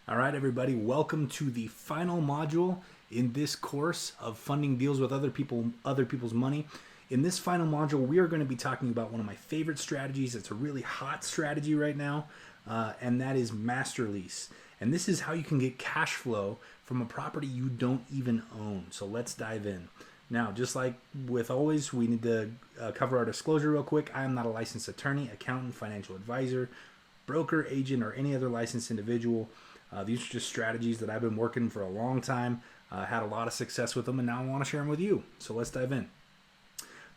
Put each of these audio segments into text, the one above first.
All right, everybody, welcome to the final module in this course of funding deals with other people's money. In this final module, we are going to be talking about one of my favorite strategies. It's a really hot strategy right now, and that is master lease. And this is how you can get cash flow from a property you don't even own. So let's dive in. Now, just like with always, we need to cover our disclosure real quick. I am not a licensed attorney, accountant, financial advisor, broker, agent, or any other licensed individual. These are just strategies that I've been working for a long time, had a lot of success with them, and now I want to share them with you. So let's dive in.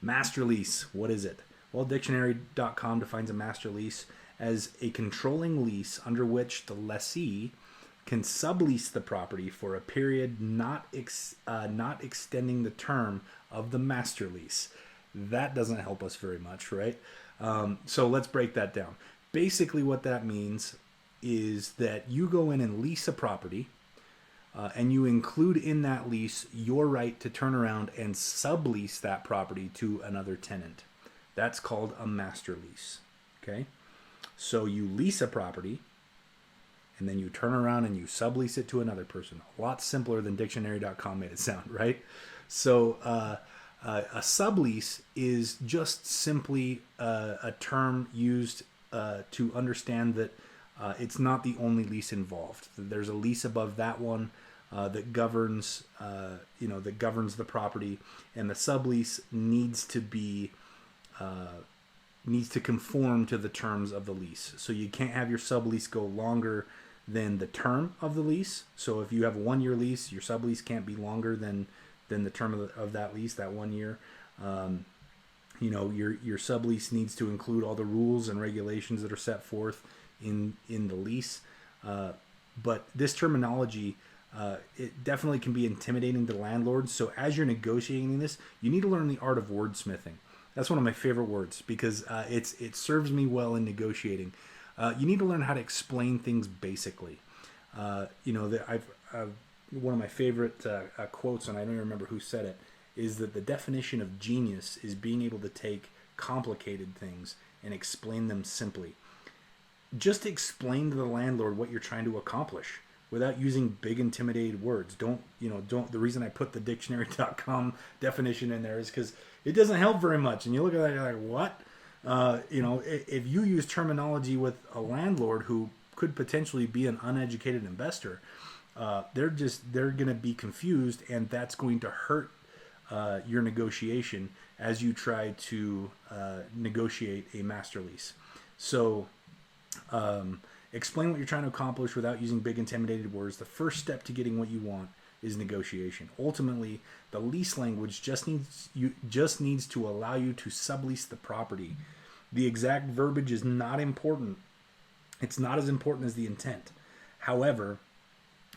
Master lease, what is it? Well, dictionary.com defines a master lease as a controlling lease under which the lessee can sublease the property for a period not extending the term of the master lease. That doesn't help us very much, right? So let's break that down. Basically what that means is that you go in and lease a property and you include in that lease your right to turn around and sublease that property to another tenant. That's called a master lease, okay? So you lease a property and then you turn around and you sublease it to another person. A lot simpler than dictionary.com made it sound, right? So a sublease is just simply a term used to understand that it's not the only lease involved. There's a lease above that one that governs, that governs the property, and the sublease needs to conform to the terms of the lease. So you can't have your sublease go longer than the term of the lease. So if you have a 1-year lease, your sublease can't be longer than the term of that lease, that 1 year. Your sublease needs to include all the rules and regulations that are set forth in the lease. But this terminology, it definitely can be intimidating to landlords. So as you're negotiating this, you need to learn the art of wordsmithing. That's one of my favorite words because it serves me well in negotiating. You need to learn how to explain things basically. One of my favorite quotes, and I don't even remember who said it, is that the definition of genius is being able to take complicated things and explain them simply. Just explain to the landlord what you're trying to accomplish without using big intimidated words. The reason I put the dictionary.com definition in there is because it doesn't help very much. And you look at that, you're like, what? If you use terminology with a landlord who could potentially be an uneducated investor, they're going to be confused, and that's going to hurt your negotiation as you try to negotiate a master lease. So explain what you're trying to accomplish without using big intimidated words. The first step to getting what you want is negotiation. Ultimately, the lease language just needs to allow you to sublease the property. The exact verbiage is not important. It's not as important as the intent. However,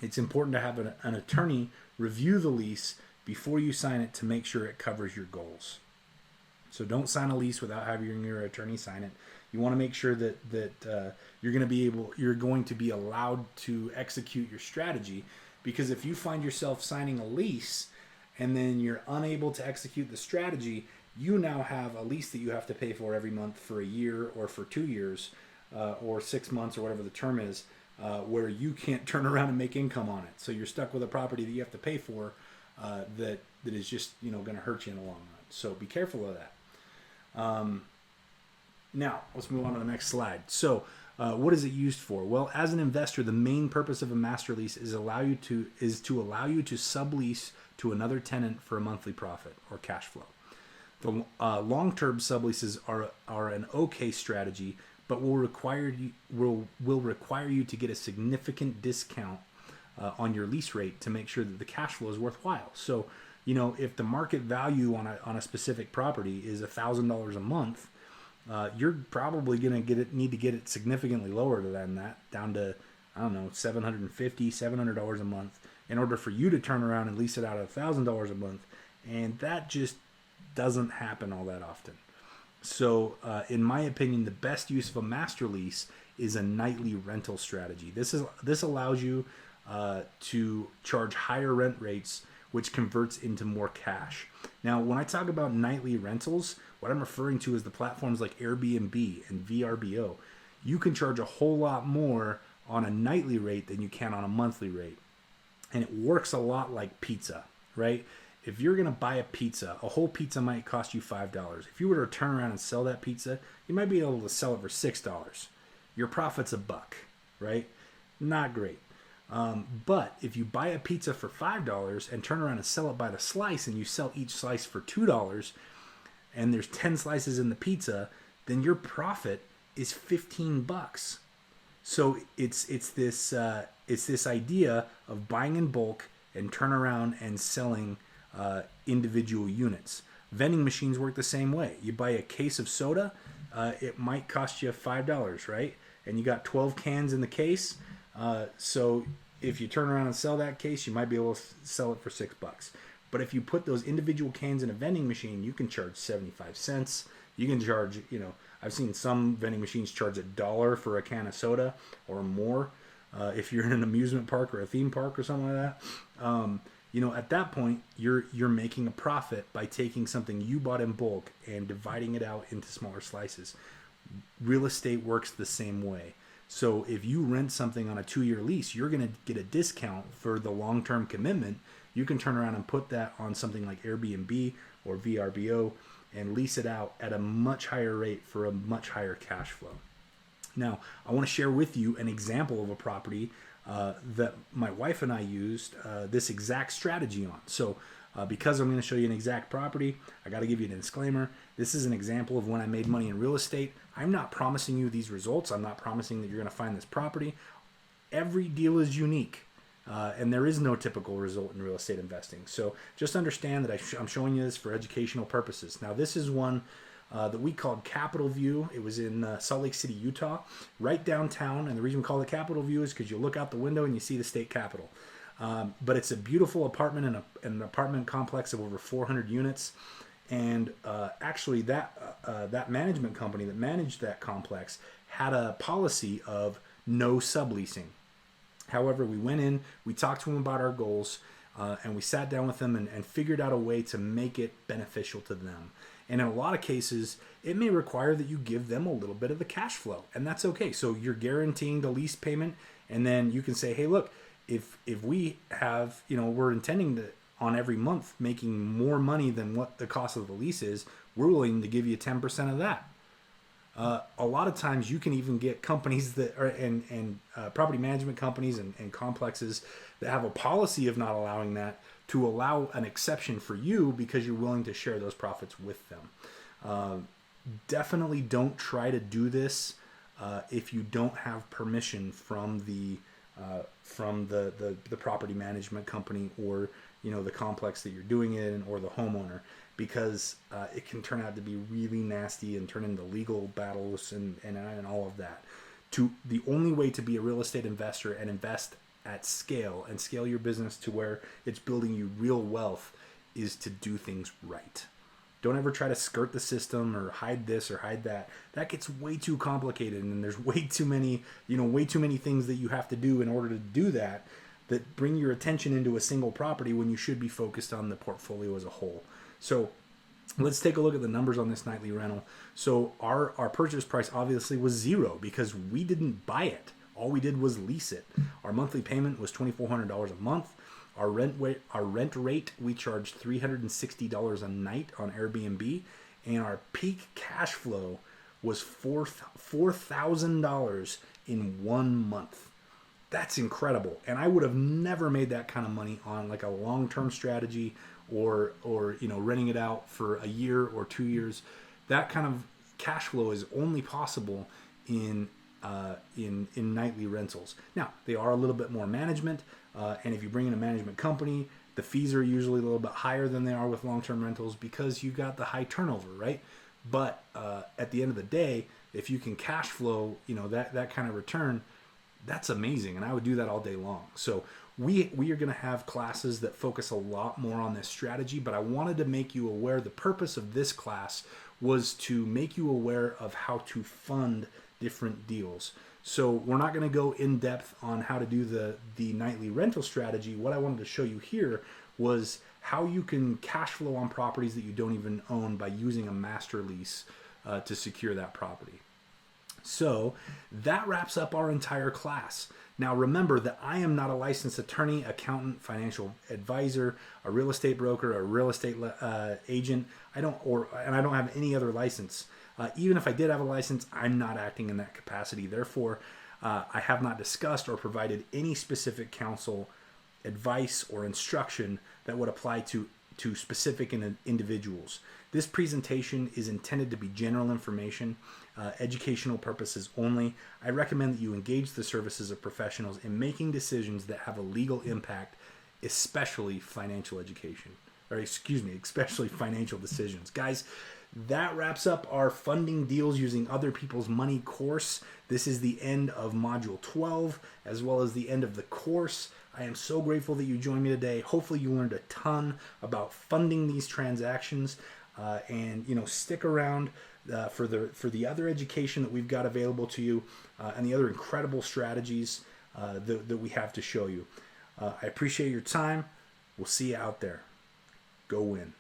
it's important to have an attorney review the lease before you sign it to make sure it covers your goals. So don't sign a lease without having your attorney sign it. You want to make sure that you're going to be allowed to execute your strategy, because if you find yourself signing a lease and then you're unable to execute the strategy, you now have a lease that you have to pay for every month for a year or for 2 years or 6 months or whatever the term is, where you can't turn around and make income on it. So you're stuck with a property that you have to pay for that is just going to hurt you in the long run. So be careful of that. Now, let's move on to the next slide. So what is it used for? Well, as an investor, the main purpose of a master lease is to allow you to sublease to another tenant for a monthly profit or cash flow. The long-term subleases are an okay strategy, but will require you to get a significant discount on your lease rate to make sure that the cash flow is worthwhile. So, if the market value on a specific property is $1,000 a month, you're probably going to need to get it significantly lower than that, down to, $750, $700 a month, in order for you to turn around and lease it out at $1,000 a month. And that just doesn't happen all that often. So, in my opinion, the best use of a master lease is a nightly rental strategy. This allows you to charge higher rent rates, which converts into more cash. Now, when I talk about nightly rentals, what I'm referring to is the platforms like Airbnb and VRBO. You can charge a whole lot more on a nightly rate than you can on a monthly rate. And it works a lot like pizza, right? If you're going to buy a pizza, a whole pizza might cost you $5. If you were to turn around and sell that pizza, you might be able to sell it for $6. Your profit's $1, right? Not great. But if you buy a pizza for $5 and turn around and sell it by the slice, and you sell each slice for $2, and there's 10 slices in the pizza, then your profit is $15. So it's this idea of buying in bulk and turn around and selling individual units. Vending machines work the same way. You buy a case of soda, it might cost you $5, right? And you got 12 cans in the case. So if you turn around and sell that case, you might be able to sell it for $6. But if you put those individual cans in a vending machine, you can charge 75 cents. You can charge, I've seen some vending machines charge $1 for a can of soda or more. If you're in an amusement park or a theme park or something like that, at that point, you're making a profit by taking something you bought in bulk and dividing it out into smaller slices. Real estate works the same way. So if you rent something on a 2-year lease, you're going to get a discount for the long-term commitment. You can turn around and put that on something like Airbnb or VRBO and lease it out at a much higher rate for a much higher cash flow. Now, I want to share with you an example of a property that my wife and I used this exact strategy on. So because I'm going to show you an exact property, I got to give you a disclaimer. This is an example of when I made money in real estate. I'm not promising you these results. I'm not promising that you're going to find this property. Every deal is unique. And there is no typical result in real estate investing. So just understand that I'm showing you this for educational purposes. Now, this is one that we called Capitol View. It was in Salt Lake City, Utah, right downtown. And the reason we call it Capitol View is because you look out the window and you see the state capitol. But it's a beautiful apartment and an apartment complex of over 400 units. And actually, that management company that managed that complex had a policy of no subleasing. However, we went in, we talked to them about our goals, and we sat down with them and figured out a way to make it beneficial to them. And in a lot of cases, it may require that you give them a little bit of the cash flow, and that's okay. So you're guaranteeing the lease payment, and then you can say, hey, look, if we have, we're intending to, on every month, making more money than what the cost of the lease is, we're willing to give you 10% of that. A lot of times you can even get companies that are and property management companies and complexes that have a policy of not allowing that to allow an exception for you because you're willing to share those profits with them. Definitely don't try to do this if you don't have permission from the property management company or the complex that you're doing it in or the homeowner, because it can turn out to be really nasty and turn into legal battles and all of that. The only way to be a real estate investor and invest at scale and scale your business to where it's building you real wealth is to do things right. Don't ever try to skirt the system or hide this or hide that. That gets way too complicated, and there's way too many things that you have to do in order to do that bring your attention into a single property when you should be focused on the portfolio as a whole. So let's take a look at the numbers on this nightly rental. So our purchase price obviously was $0 because we didn't buy it. All we did was lease it. Our monthly payment was $2,400 a month. Our rent rate, we charged $360 a night on Airbnb, and our peak cash flow was $4,000 in 1 month. That's incredible. And I would have never made that kind of money on like a long-term strategy or renting it out for a year or 2 years. That kind of cash flow is only possible in nightly rentals. Now, they are a little bit more management, and if you bring in a management company, the fees are usually a little bit higher than they are with long-term rentals because you've got the high turnover, right? But at the end of the day, if you can cash flow, that kind of return, that's amazing, and I would do that all day long. So we are going to have classes that focus a lot more on this strategy, but I wanted to make you aware. The purpose of this class was to make you aware of how to fund different deals. So we're not going to go in depth on how to do the nightly rental strategy. What I wanted to show you here was how you can cash flow on properties that you don't even own by using a master lease to secure that property. So that wraps up our entire class. Now remember that I am not a licensed attorney, accountant, financial advisor, a real estate broker, a real estate agent. I don't have any other license. Even if I did have a license, I'm not acting in that capacity. Therefore, I have not discussed or provided any specific counsel, advice, or instruction that would apply to specific individuals. This presentation is intended to be general information, educational purposes only. I recommend that you engage the services of professionals in making decisions that have a legal impact, especially financial education, especially financial decisions. Guys, that wraps up our funding deals using other people's money course. This is the end of Module 12, as well as the end of the course. I am so grateful that you joined me today. Hopefully you learned a ton about funding these transactions, and stick around for the other education that we've got available to you, and the other incredible strategies that we have to show you. I appreciate your time. We'll see you out there. Go win.